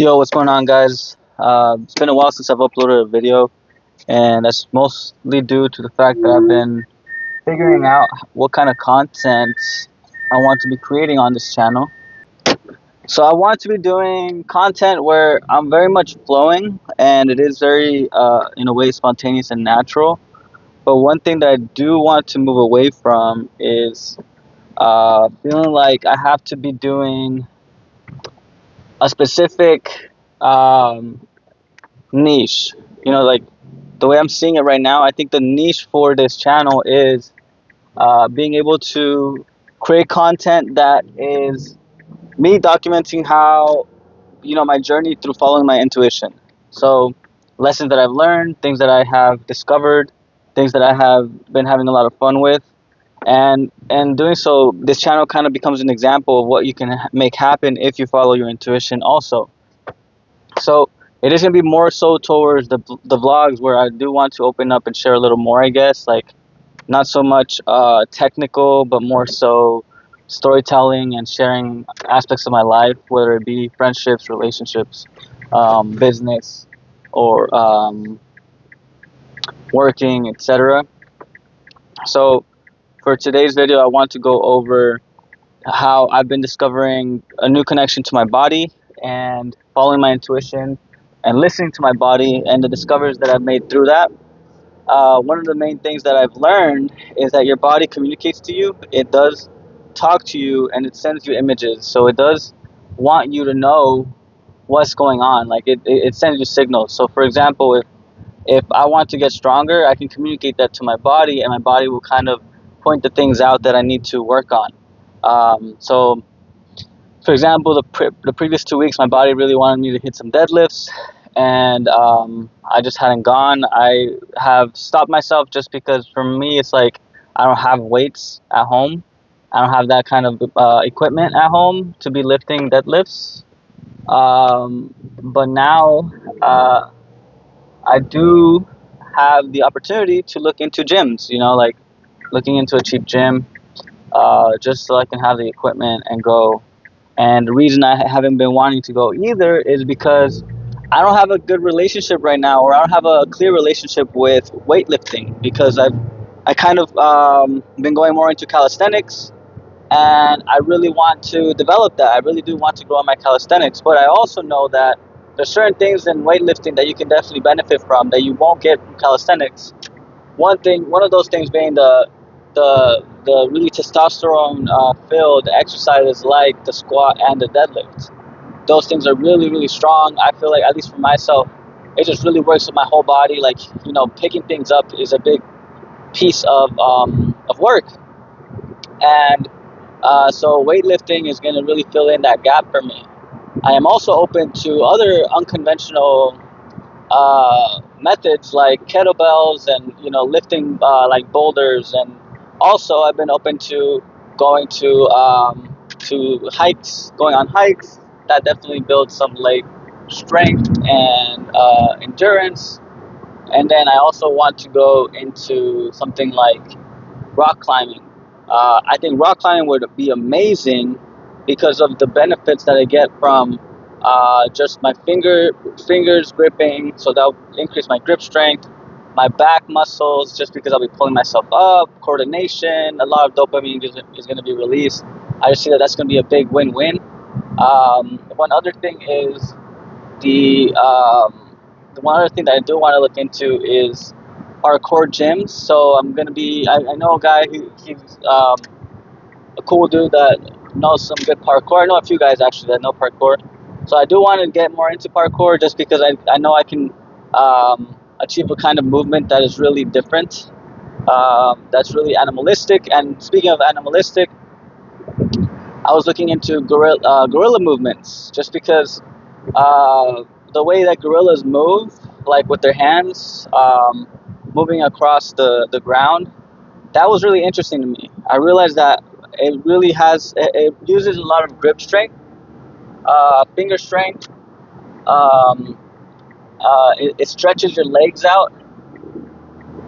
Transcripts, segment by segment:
Yo, what's going on, guys? It's been a while since I've uploaded a video, and that's mostly due to the fact that I've been figuring out what kind of content I want to be creating on this channel. So, I want to be doing content where I'm very much flowing, and it is very, in a way, spontaneous and natural. But one thing that I do want to move away from is feeling like I have to be doing a specific niche. Like the way I'm seeing it right now, I think the niche for this channel is being able to create content that is me documenting how my journey through following my intuition. So lessons that I've learned, things that I have discovered, things that I have been having a lot of fun with, and doing so, this channel kind of becomes an example of what you can make happen if you follow your intuition. Also, so it is gonna be more so towards the vlogs where I do want to open up and share a little more. I guess like not so much technical, but more so storytelling and sharing aspects of my life, whether it be friendships, relationships, business, or working, etc. So for today's video, I want to go over how I've been discovering a new connection to my body and following my intuition and listening to my body and the discoveries that I've made through that. One of the main things that I've learned is that your body communicates to you. It does talk to you and it sends you images. So it does want you to know what's going on. Like it sends you signals. So for example, if I want to get stronger, I can communicate that to my body and my body will kind of point the things out that I need to work on. So for example, the previous 2 weeks, my body really wanted me to hit some deadlifts, and I just hadn't gone. I have stopped myself just because for me, it's like I don't have weights at home. I don't have that kind of equipment at home to be lifting deadlifts. But now I do have the opportunity to look into gyms, like looking into a cheap gym just so I can have the equipment and go. And the reason I haven't been wanting to go either is because I don't have a good relationship right now, or I don't have a clear relationship with weightlifting because I kind of been going more into calisthenics, and I really want to develop that. I really do want to grow on my calisthenics, but I also know that there's certain things in weightlifting that you can definitely benefit from that you won't get from calisthenics. One of those things being the really testosterone filled exercises like the squat and the deadlift. Those things are really really strong. I feel like, at least for myself, it just really works with my whole body. Like, picking things up is a big piece of work, and so weightlifting is going to really fill in that gap for me. I am also open to other unconventional methods like kettlebells and lifting like boulders, and also I've been open to going to hikes, going on hikes. That definitely builds some leg strength and endurance. And then I also want to go into something like rock climbing. I think rock climbing would be amazing because of the benefits that I get from just my fingers gripping, so that'll increase my grip strength, my back muscles, just because I'll be pulling myself up, coordination, a lot of dopamine is going to be released. I just see that that's going to be a big win-win. One other thing is the one other thing that I do want to look into is parkour gyms. So I'm gonna be. I know a guy he's a cool dude that knows some good parkour. I know a few guys actually that know parkour. So I do want to get more into parkour just because I know I can achieve a kind of movement that is really different. That's really animalistic. And speaking of animalistic, I was looking into gorilla movements just because the way that gorillas move, like with their hands, moving across the ground, that was really interesting to me. I realized that it uses a lot of grip strength, finger strength. Um, it stretches your legs out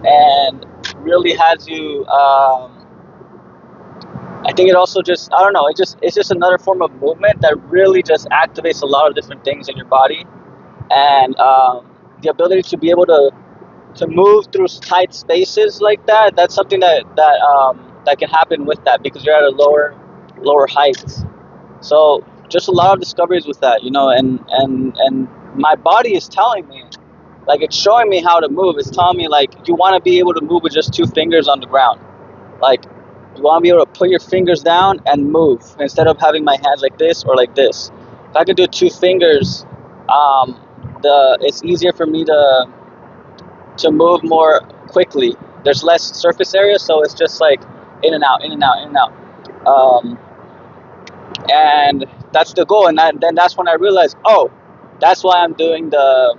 and really has you I think it also just, I don't know, it's just another form of movement that really just activates a lot of different things in your body, and the ability to be able to move through tight spaces like that. That's something that can happen with that because you're at a lower height. So just a lot of discoveries with that, and my body is telling me, like, it's showing me how to move. It's telling me, like, you want to be able to move with just two fingers on the ground. Like, you want to be able to put your fingers down and move instead of having my hands like this or like this. If I could do two fingers, um, it's easier for me to move more quickly. There's less surface area, so it's just like in and out, in and out, in and out. And that's the goal. And then that's when I realized, oh, that's why I'm doing the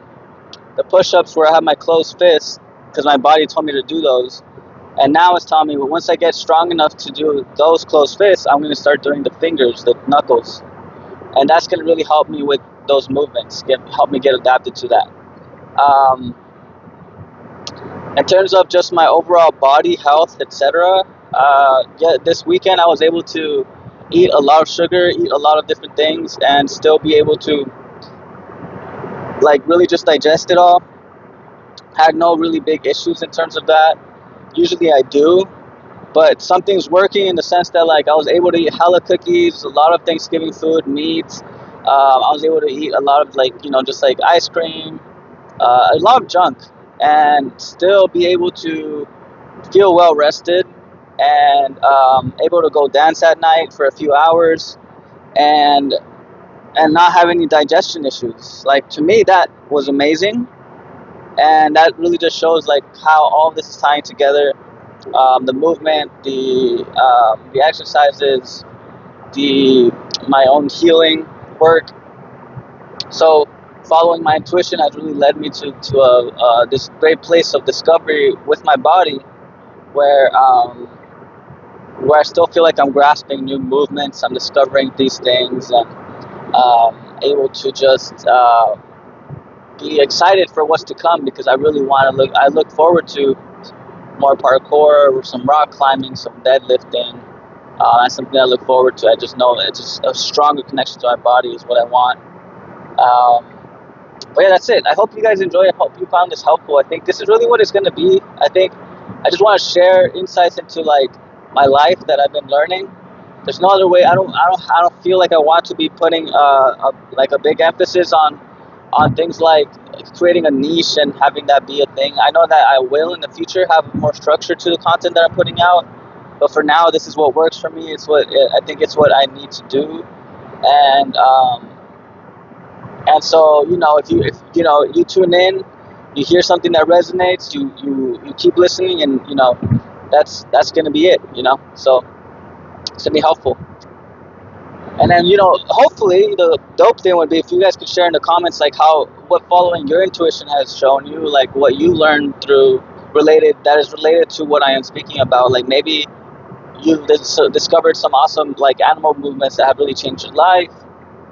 push-ups where I have my closed fists, because my body told me to do those. And now it's telling me, well, once I get strong enough to do those closed fists, I'm going to start doing the fingers, the knuckles, and that's going to really help me with those movements, help me get adapted to that. In terms of just my overall body health, etc., yeah, this weekend I was able to eat a lot of sugar, eat a lot of different things, and still be able to, like, really just digest it all. Had no really big issues in terms of that. Usually I do, but something's working in the sense that, like, I was able to eat hella cookies, a lot of Thanksgiving food, meats. I was able to eat a lot of, like, just like ice cream, a lot of junk, and still be able to feel well rested, and able to go dance at night for a few hours, and not have any digestion issues. Like, to me, that was amazing, and that really just shows, like, how all this is tying together. The movement, the exercises, the my own healing work. So following my intuition has really led me to this great place of discovery with my body, where I still feel like I'm grasping new movements. I'm discovering these things, and able to just be excited for what's to come, because I really want to I look forward to more parkour, some rock climbing, some deadlifting. That's something I look forward to. I just know that just a stronger connection to my body is what I want. But yeah, that's it. I hope you guys enjoy it. I hope you found this helpful. I think this is really what it's going to be. I think I just want to share insights into, like, my life that I've been learning. There's no other way. I don't feel like I want to be putting a big emphasis on things like creating a niche and having that be a thing. I know that I will in the future have more structure to the content that I'm putting out, but for now, this is what works for me. I think it's what I need to do, and so, if you tune in, you hear something that resonates, you keep listening, and that's gonna be it. So it's gonna be helpful. And then, hopefully the dope thing would be if you guys could share in the comments, like, what following your intuition has shown you, like what you learned that is related to what I am speaking about. Like, maybe you've discovered some awesome, like, animal movements that have really changed your life,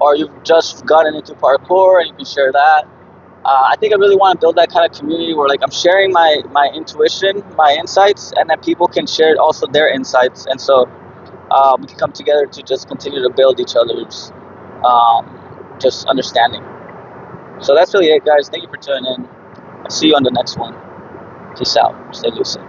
or you've just gotten into parkour and you can share that. I think I really want to build that kind of community where, like, I'm sharing my intuition, my insights, and then people can share also their insights, and so we can come together to just continue to build each other's just understanding. So that's really it, guys. Thank you for tuning in. I'll see you on the next one. Peace out. Stay lucid.